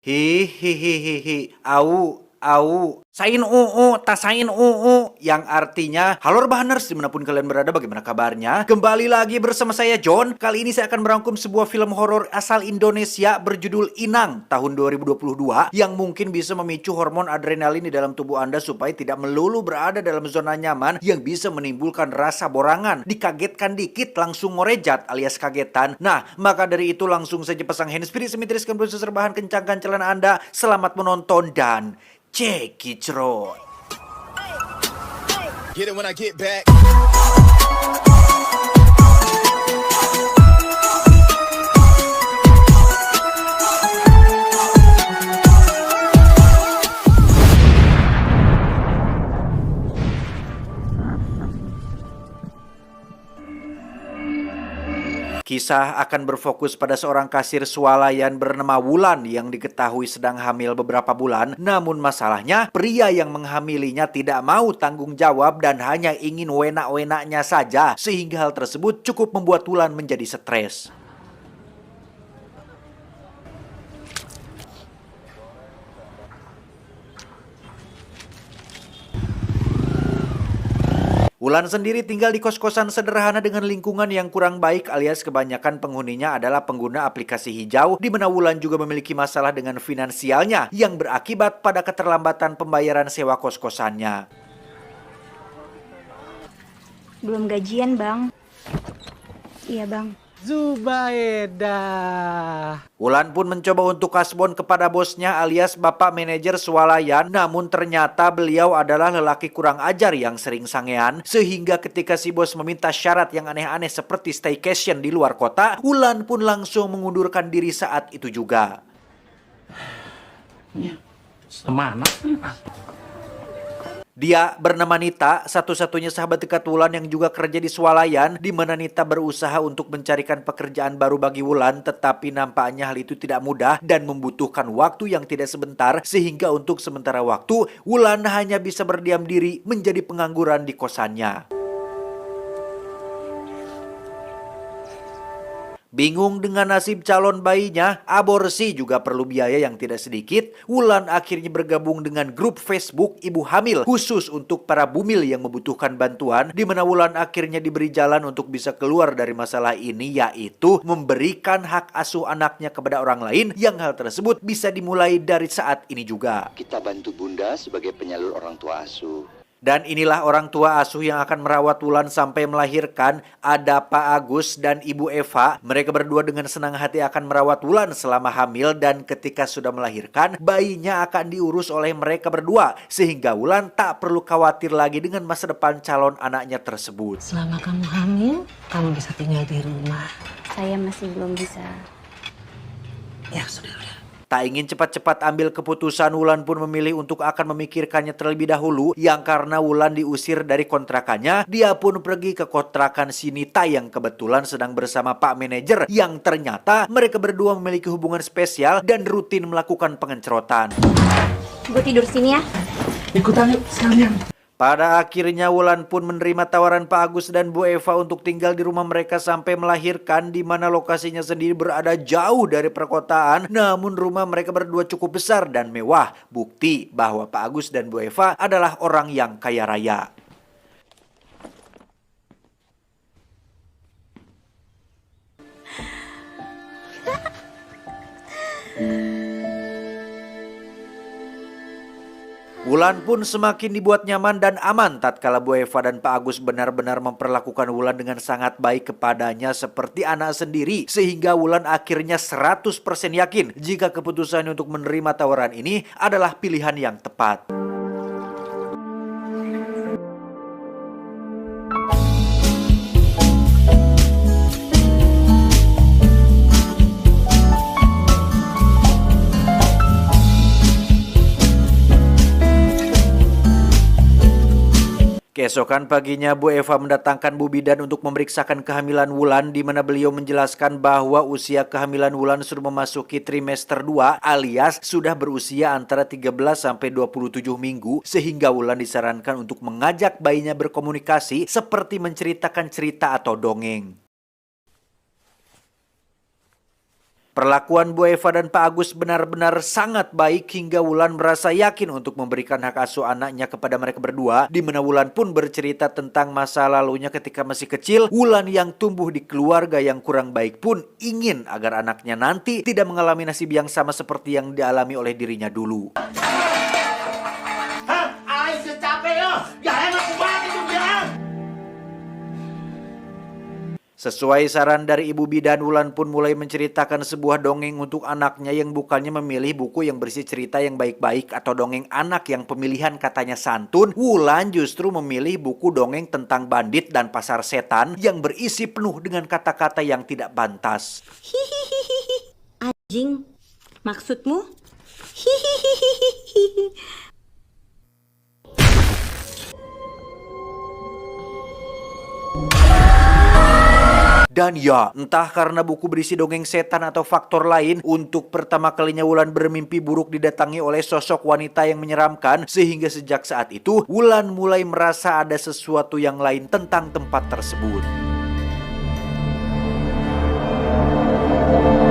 Hihihihihi, au, sain tasain yang artinya, halo Rebahaners, dimanapun kalian berada, bagaimana kabarnya? Kembali lagi bersama saya John. Kali ini saya akan merangkum sebuah film horor asal Indonesia berjudul Inang tahun 2022 yang mungkin bisa memicu hormon adrenalin di dalam tubuh Anda supaya tidak melulu berada dalam zona nyaman yang bisa menimbulkan rasa borangan, dikagetkan dikit langsung ngorejat alias kagetan. Nah, maka dari itu langsung saja pasang handsfree, semitiskan proses rebahan, kencangkan celana Anda. Selamat menonton dan cekicrot. Get it when I get back. Kisah akan berfokus pada seorang kasir swalayan bernama Wulan yang diketahui sedang hamil beberapa bulan. Namun masalahnya, pria yang menghamilinya tidak mau tanggung jawab dan hanya ingin wenak-wenaknya saja. Sehingga hal tersebut cukup membuat Wulan menjadi stres. Wulan sendiri tinggal di kos-kosan sederhana dengan lingkungan yang kurang baik alias kebanyakan penghuninya adalah pengguna aplikasi hijau, di mana Wulan juga memiliki masalah dengan finansialnya yang berakibat pada keterlambatan pembayaran sewa kos-kosannya. Belum gajian, Bang. Iya, Bang. Zubaida. Wulan pun mencoba untuk kasbon kepada bosnya alias bapak manajer swalayan, namun ternyata beliau adalah lelaki kurang ajar yang sering sangean, sehingga ketika si bos meminta syarat yang aneh-aneh seperti staycation di luar kota, Wulan pun langsung mengundurkan diri saat itu juga. Semana? Dia bernama Nita, satu-satunya sahabat dekat Wulan yang juga kerja di swalayan, di mana Nita berusaha untuk mencarikan pekerjaan baru bagi Wulan, tetapi nampaknya hal itu tidak mudah dan membutuhkan waktu yang tidak sebentar, sehingga untuk sementara waktu, Wulan hanya bisa berdiam diri menjadi pengangguran di kosannya. Bingung dengan nasib calon bayinya, aborsi juga perlu biaya yang tidak sedikit. Wulan akhirnya bergabung dengan grup Facebook Ibu Hamil khusus untuk para bumil yang membutuhkan bantuan, di mana Wulan akhirnya diberi jalan untuk bisa keluar dari masalah ini, yaitu memberikan hak asuh anaknya kepada orang lain, yang hal tersebut bisa dimulai dari saat ini juga. Kita bantu Bunda sebagai penyalur orang tua asuh. Dan inilah orang tua asuh yang akan merawat Wulan sampai melahirkan. Ada Pak Agus dan Ibu Eva. Mereka berdua dengan senang hati akan merawat Wulan selama hamil, dan ketika sudah melahirkan, bayinya akan diurus oleh mereka berdua, sehingga Wulan tak perlu khawatir lagi dengan masa depan calon anaknya tersebut. Selama kamu hamil, kamu bisa tinggal di rumah. Saya masih belum bisa. Ya sudah. Tak ingin cepat-cepat ambil keputusan, Wulan pun memilih untuk akan memikirkannya terlebih dahulu, yang karena Wulan diusir dari kontrakannya, dia pun pergi ke kontrakan si Nita yang kebetulan sedang bersama Pak Manajer, yang ternyata mereka berdua memiliki hubungan spesial dan rutin melakukan pengencrotan. Gue tidur sini ya. Ikutan yuk sekalian. Pada akhirnya Wulan pun menerima tawaran Pak Agus dan Bu Eva untuk tinggal di rumah mereka sampai melahirkan, di mana lokasinya sendiri berada jauh dari perkotaan. Namun rumah mereka berdua cukup besar dan mewah, bukti bahwa Pak Agus dan Bu Eva adalah orang yang kaya raya. Wulan pun semakin dibuat nyaman dan aman tatkala Bu Eva dan Pak Agus benar-benar memperlakukan Wulan dengan sangat baik kepadanya seperti anak sendiri, sehingga Wulan akhirnya 100% yakin jika keputusannya untuk menerima tawaran ini adalah pilihan yang tepat. Keesokan paginya, Bu Eva mendatangkan Bu Bidan untuk memeriksakan kehamilan Wulan, di mana beliau menjelaskan bahwa usia kehamilan Wulan sudah memasuki trimester 2 alias sudah berusia antara 13 sampai 27 minggu, sehingga Wulan disarankan untuk mengajak bayinya berkomunikasi seperti menceritakan cerita atau dongeng. Perlakuan Bu Eva dan Pak Agus benar-benar sangat baik hingga Wulan merasa yakin untuk memberikan hak asuh anaknya kepada mereka berdua, di mana Wulan pun bercerita tentang masa lalunya ketika masih kecil. Wulan yang tumbuh di keluarga yang kurang baik pun ingin agar anaknya nanti tidak mengalami nasib yang sama seperti yang dialami oleh dirinya dulu. Sesuai saran dari Ibu Bidan, Wulan pun mulai menceritakan sebuah dongeng untuk anaknya yang bukannya memilih buku yang berisi cerita yang baik-baik atau dongeng anak yang pemilihan katanya santun. Wulan justru memilih buku dongeng tentang bandit dan pasar setan yang berisi penuh dengan kata-kata yang tidak pantas. Hihihihi. Anjing, maksudmu? Hihihihi. Dan ya, entah karena buku berisi dongeng setan atau faktor lain, untuk pertama kalinya Wulan bermimpi buruk didatangi oleh sosok wanita yang menyeramkan, sehingga sejak saat itu Wulan mulai merasa ada sesuatu yang lain tentang tempat tersebut.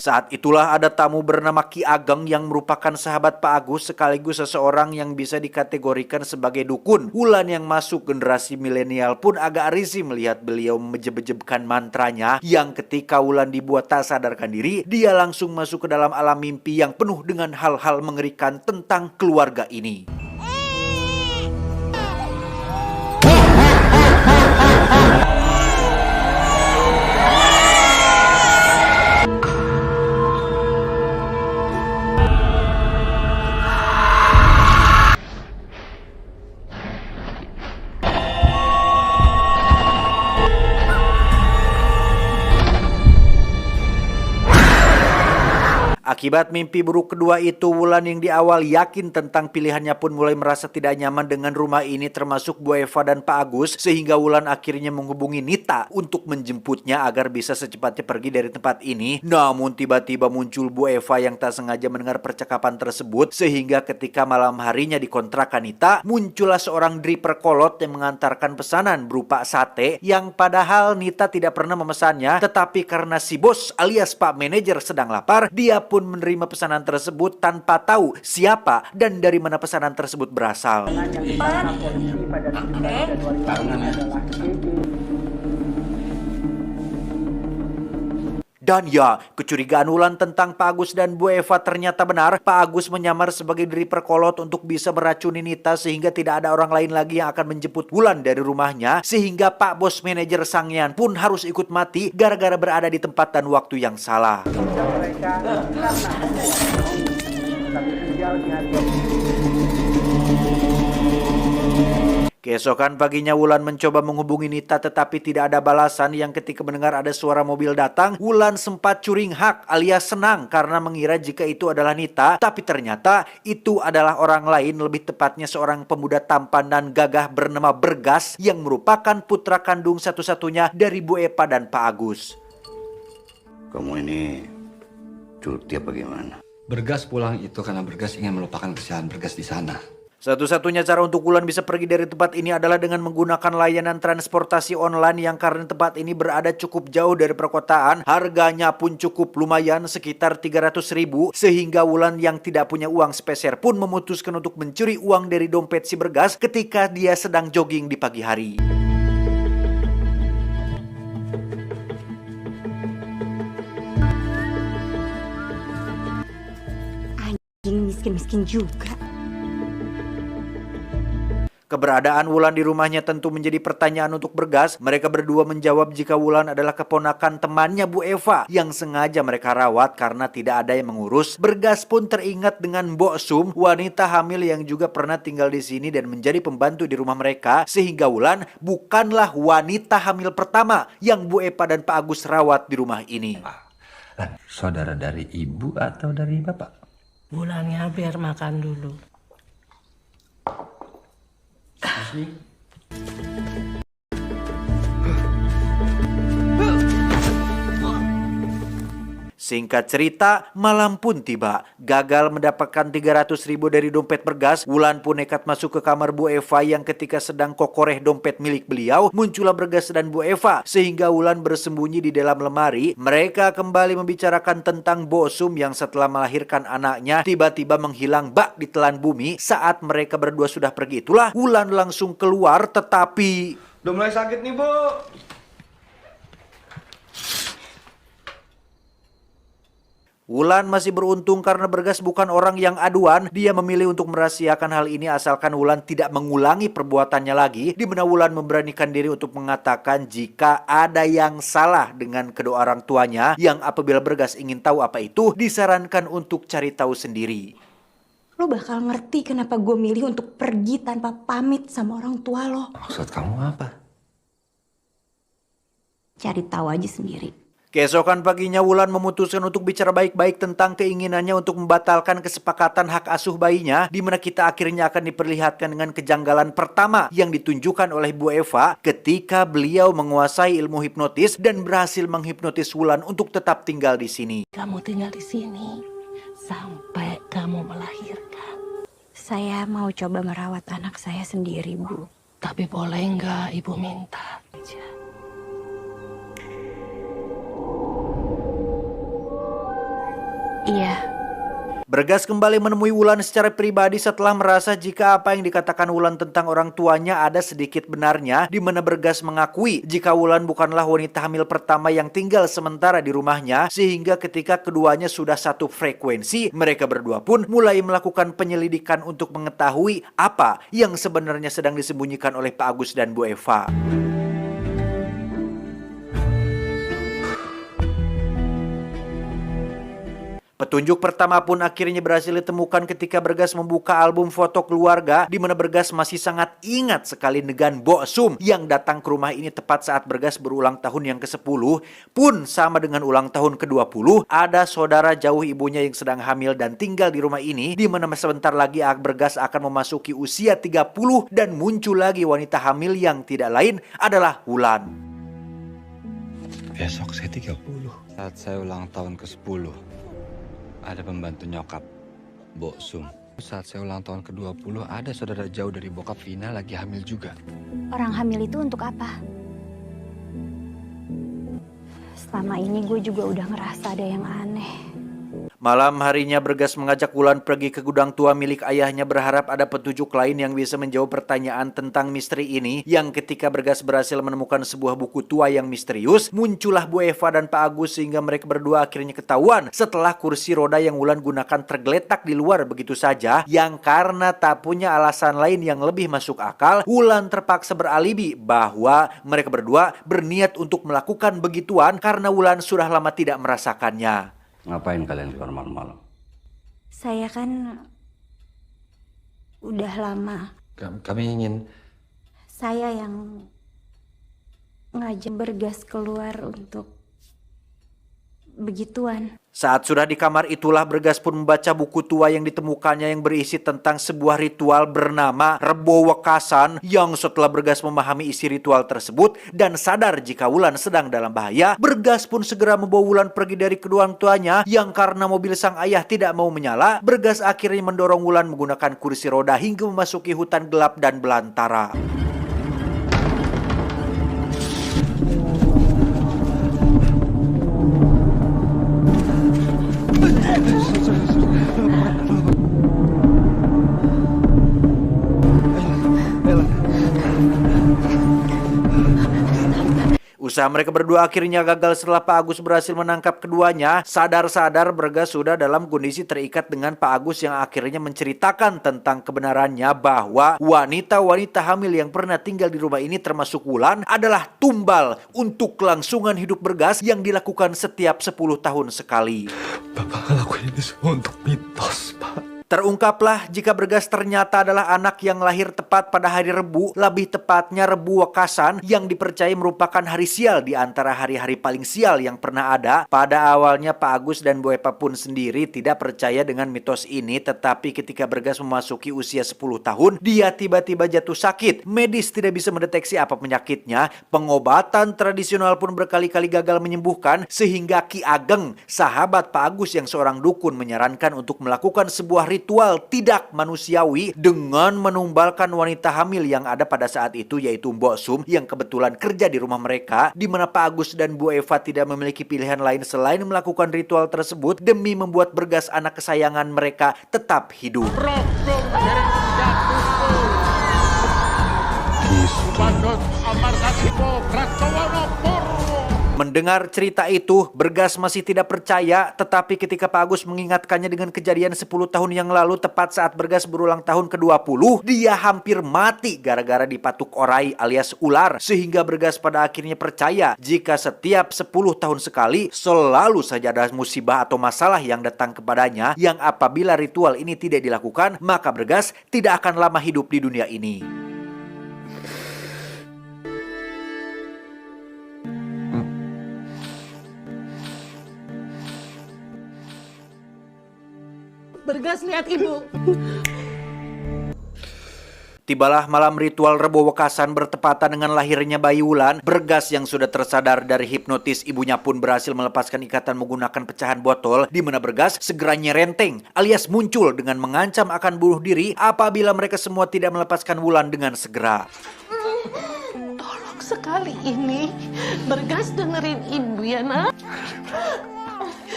Saat itulah ada tamu bernama Ki Ageng yang merupakan sahabat Pak Agus sekaligus seseorang yang bisa dikategorikan sebagai dukun. Wulan yang masuk generasi milenial pun agak risih melihat beliau menjeb-jebkan mantranya yang ketika Wulan dibuat tak sadarkan diri, dia langsung masuk ke dalam alam mimpi yang penuh dengan hal-hal mengerikan tentang keluarga ini. Akibat mimpi buruk kedua itu, Wulan yang di awal yakin tentang pilihannya pun mulai merasa tidak nyaman dengan rumah ini termasuk Bu Eva dan Pak Agus, sehingga Wulan akhirnya menghubungi Nita untuk menjemputnya agar bisa secepatnya pergi dari tempat ini. Namun tiba-tiba muncul Bu Eva yang tak sengaja mendengar percakapan tersebut, sehingga ketika malam harinya di kontrakan Nita, muncullah seorang driver kolot yang mengantarkan pesanan berupa sate yang padahal Nita tidak pernah memesannya, tetapi karena si bos alias Pak Manajer sedang lapar, dia pun menerima pesanan tersebut tanpa tahu siapa dan dari mana pesanan tersebut berasal. Dan ya, kecurigaan Wulan tentang Pak Agus dan Bu Eva ternyata benar. Pak Agus menyamar sebagai driver kolot untuk bisa meracuni Nita sehingga tidak ada orang lain lagi yang akan menjemput Wulan dari rumahnya. Sehingga Pak Bos Manajer Sangyan pun harus ikut mati gara-gara berada di tempat dan waktu yang salah. Keesokan paginya Wulan mencoba menghubungi Nita tetapi tidak ada balasan, yang ketika mendengar ada suara mobil datang, Wulan sempat curing hak alias senang karena mengira jika itu adalah Nita, tapi ternyata itu adalah orang lain, lebih tepatnya seorang pemuda tampan dan gagah bernama Bergas yang merupakan putra kandung satu-satunya dari Bu Eva dan Pak Agus. Kamu ini cuti apa gimana? Bergas pulang itu karena Bergas ingin melupakan kesalahan Bergas di sana. Satu-satunya cara untuk Wulan bisa pergi dari tempat ini adalah dengan menggunakan layanan transportasi online yang karena tempat ini berada cukup jauh dari perkotaan, harganya pun cukup lumayan sekitar 300.000, sehingga Wulan yang tidak punya uang sepeser pun memutuskan untuk mencuri uang dari dompet si Bergas ketika dia sedang jogging di pagi hari. Anjing miskin-miskin juga. Keberadaan Wulan di rumahnya tentu menjadi pertanyaan untuk Bergas. Mereka berdua menjawab jika Wulan adalah keponakan temannya Bu Eva yang sengaja mereka rawat karena tidak ada yang mengurus. Bergas pun teringat dengan Mbok Sum, wanita hamil yang juga pernah tinggal di sini dan menjadi pembantu di rumah mereka, sehingga Wulan bukanlah wanita hamil pertama yang Bu Eva dan Pak Agus rawat di rumah ini. Saudara dari ibu atau dari bapak? Bulannya biar makan dulu. Singkat cerita, malam pun tiba. Gagal mendapatkan 300.000 dari dompet Bergas, Wulan pun nekat masuk ke kamar Bu Eva yang ketika sedang kokoreh dompet milik beliau, muncullah Bergas dan Bu Eva. Sehingga Wulan bersembunyi di dalam lemari. Mereka kembali membicarakan tentang Bosum yang setelah melahirkan anaknya, tiba-tiba menghilang bak ditelan bumi. Saat mereka berdua sudah pergi itulah, Wulan langsung keluar tetapi... Udah mulai sakit nih, Bu. Wulan masih beruntung karena Bergas bukan orang yang aduan. Dia memilih untuk merahasiakan hal ini asalkan Wulan tidak mengulangi perbuatannya lagi. Di mana Wulan memberanikan diri untuk mengatakan jika ada yang salah dengan kedua orang tuanya, yang apabila Bergas ingin tahu apa itu, disarankan untuk cari tahu sendiri. Lo bakal ngerti kenapa gue milih untuk pergi tanpa pamit sama orang tua lo. Maksud kamu apa? Cari tahu aja sendiri. Keesokan paginya Wulan memutuskan untuk bicara baik-baik tentang keinginannya untuk membatalkan kesepakatan hak asuh bayinya, di mana kita akhirnya akan diperlihatkan dengan kejanggalan pertama yang ditunjukkan oleh Bu Eva ketika beliau menguasai ilmu hipnotis dan berhasil menghipnotis Wulan untuk tetap tinggal di sini. Kamu tinggal di sini sampai kamu melahirkan. Saya mau coba merawat anak saya sendiri, Bu. Tapi boleh nggak Ibu minta? Iya. Bergas kembali menemui Wulan secara pribadi setelah merasa jika apa yang dikatakan Wulan tentang orang tuanya ada sedikit benarnya, di mana Bergas mengakui jika Wulan bukanlah wanita hamil pertama yang tinggal sementara di rumahnya, sehingga ketika keduanya sudah satu frekuensi, mereka berdua pun mulai melakukan penyelidikan untuk mengetahui apa yang sebenarnya sedang disembunyikan oleh Pak Agus dan Bu Eva. Petunjuk pertama pun akhirnya berhasil ditemukan ketika Bergas membuka album foto keluarga, di mana Bergas masih sangat ingat sekali dengan Bosum yang datang ke rumah ini tepat saat Bergas berulang tahun yang ke-10. Pun sama dengan ulang tahun ke-20, ada saudara jauh ibunya yang sedang hamil dan tinggal di rumah ini, di mana sebentar lagi Bergas akan memasuki usia 30 dan muncul lagi wanita hamil yang tidak lain adalah Wulan. Besok saya 30. Saat saya ulang tahun ke-10, ada pembantu nyokap, Bosum. Saat saya ulang tahun ke-20, ada saudara jauh dari bokap Vina lagi hamil juga. Orang hamil itu untuk apa? Selama ini gue juga udah ngerasa ada yang aneh. Malam harinya Bergas mengajak Wulan pergi ke gudang tua milik ayahnya berharap ada petunjuk lain yang bisa menjawab pertanyaan tentang misteri ini. Yang ketika Bergas berhasil menemukan sebuah buku tua yang misterius, muncullah Bu Eva dan Pak Agus sehingga mereka berdua akhirnya ketahuan setelah kursi roda yang Wulan gunakan tergeletak di luar begitu saja. Yang karena tak punya alasan lain yang lebih masuk akal, Wulan terpaksa beralibi bahwa mereka berdua berniat untuk melakukan begituan karena Wulan sudah lama tidak merasakannya. Ngapain kalian keluar malam-malam? Saya kan udah lama. Kami ingin... Saya yang ngajak Bergas keluar untuk begituan. Saat sudah di kamar itulah Bergas pun membaca buku tua yang ditemukannya yang berisi tentang sebuah ritual bernama Rebo Wekasan, yang setelah Bergas memahami isi ritual tersebut dan sadar jika Wulan sedang dalam bahaya, Bergas pun segera membawa Wulan pergi dari kedua orang tuanya. Yang karena mobil sang ayah tidak mau menyala, Bergas akhirnya mendorong Wulan menggunakan kursi roda hingga memasuki hutan gelap dan belantara. Usaha mereka berdua akhirnya gagal setelah Pak Agus berhasil menangkap keduanya. Sadar-sadar Bergas sudah dalam kondisi terikat dengan Pak Agus yang akhirnya menceritakan tentang kebenarannya bahwa wanita-wanita hamil yang pernah tinggal di rumah ini termasuk Wulan adalah tumbal untuk kelangsungan hidup Bergas yang dilakukan setiap 10 tahun sekali. Bapak ngelakuin ini semua untuk mitos, Pak. Terungkaplah jika Bergas ternyata adalah anak yang lahir tepat pada hari Rebu, lebih tepatnya Rebu Wekasan yang dipercaya merupakan hari sial di antara hari-hari paling sial yang pernah ada. Pada awalnya Pak Agus dan Bu Eva pun sendiri tidak percaya dengan mitos ini, tetapi ketika Bergas memasuki usia 10 tahun, dia tiba-tiba jatuh sakit. Medis tidak bisa mendeteksi apa penyakitnya, pengobatan tradisional pun berkali-kali gagal menyembuhkan, sehingga Ki Ageng, sahabat Pak Agus yang seorang dukun, menyarankan untuk melakukan sebuah ritual tidak manusiawi dengan menumbalkan wanita hamil yang ada pada saat itu, yaitu Mbok Sum yang kebetulan kerja di rumah mereka, di mana Pak Agus dan Bu Eva tidak memiliki pilihan lain selain melakukan ritual tersebut demi membuat Bergas anak kesayangan mereka tetap hidup. Mendengar cerita itu, Bergas masih tidak percaya, tetapi ketika Pak Agus mengingatkannya dengan kejadian 10 tahun yang lalu tepat saat Bergas berulang tahun ke-20, dia hampir mati gara-gara dipatuk orai alias ular, sehingga Bergas pada akhirnya percaya jika setiap 10 tahun sekali selalu saja ada musibah atau masalah yang datang kepadanya, yang apabila ritual ini tidak dilakukan, maka Bergas tidak akan lama hidup di dunia ini. Bergas, lihat ibu. Tibalah malam ritual Rebo Wekasan bertepatan dengan lahirnya bayi Wulan. Bergas yang sudah tersadar dari hipnotis ibunya pun berhasil melepaskan ikatan menggunakan pecahan botol, di mana Bergas segera nyerenteng alias muncul dengan mengancam akan bunuh diri apabila mereka semua tidak melepaskan Wulan dengan segera. Tolong sekali ini. Bergas dengerin ibu ya, nak.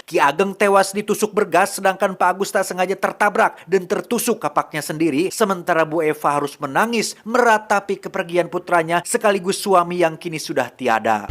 Ki Ageng tewas ditusuk Bergas, sedangkan Pak Agus tak sengaja tertabrak dan tertusuk kapaknya sendiri. Sementara Bu Eva harus menangis meratapi kepergian putranya sekaligus suami yang kini sudah tiada.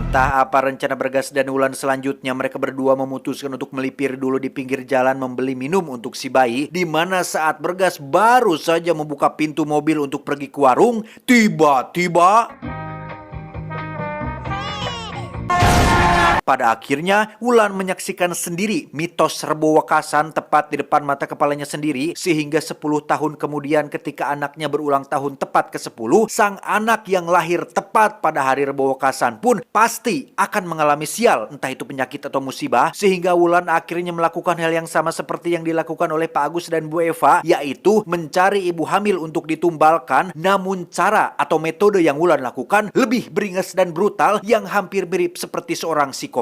Entah apa rencana Bergas dan Wulan selanjutnya, mereka berdua memutuskan untuk melipir dulu di pinggir jalan membeli minum untuk si bayi, di mana saat Bergas baru saja membuka pintu mobil untuk pergi ke warung, tiba-tiba pada akhirnya Wulan menyaksikan sendiri mitos Rebo Wekasan tepat di depan mata kepalanya sendiri, sehingga 10 tahun kemudian ketika anaknya berulang tahun tepat ke-10, sang anak yang lahir tepat pada hari Rebo Wekasan pun pasti akan mengalami sial, entah itu penyakit atau musibah, sehingga Wulan akhirnya melakukan hal yang sama seperti yang dilakukan oleh Pak Agus dan Bu Eva, yaitu mencari ibu hamil untuk ditumbalkan. Namun cara atau metode yang Wulan lakukan lebih beringas dan brutal, yang hampir mirip seperti seorang psikopat.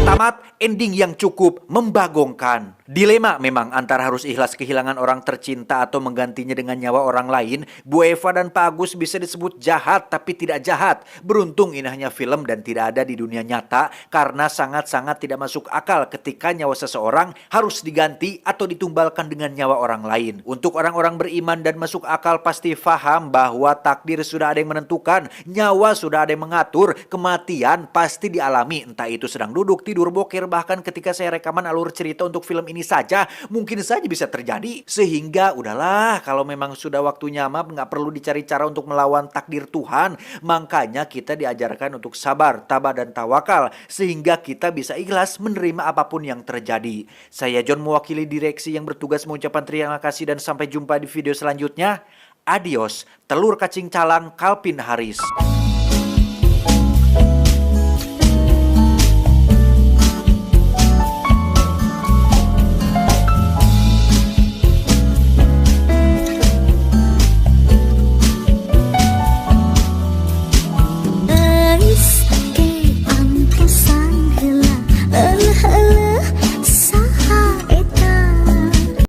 Tamat ending yang cukup membagongkan. Dilema memang antara harus ikhlas kehilangan orang tercinta atau menggantinya dengan nyawa orang lain. Bu Eva dan Pak Agus bisa disebut jahat tapi tidak jahat. Beruntung ini hanya film dan tidak ada di dunia nyata, karena sangat-sangat tidak masuk akal ketika nyawa seseorang harus diganti atau ditumbalkan dengan nyawa orang lain. Untuk orang-orang beriman dan masuk akal pasti paham bahwa takdir sudah ada yang menentukan, nyawa sudah ada yang mengatur, kematian pasti dialami, entah itu sedang duduk, tidur, boker, bahkan ketika saya rekaman alur cerita untuk film ini saja mungkin saja bisa terjadi. Sehingga udahlah, kalau memang sudah waktunya mah nggak perlu dicari cara untuk melawan takdir Tuhan. Makanya kita diajarkan untuk sabar, tabah dan tawakal, sehingga kita bisa ikhlas menerima apapun yang terjadi. Saya John mewakili direksi yang bertugas mengucapkan terima kasih dan sampai jumpa di video selanjutnya. Adios, telur kacing calang Kalpin Haris.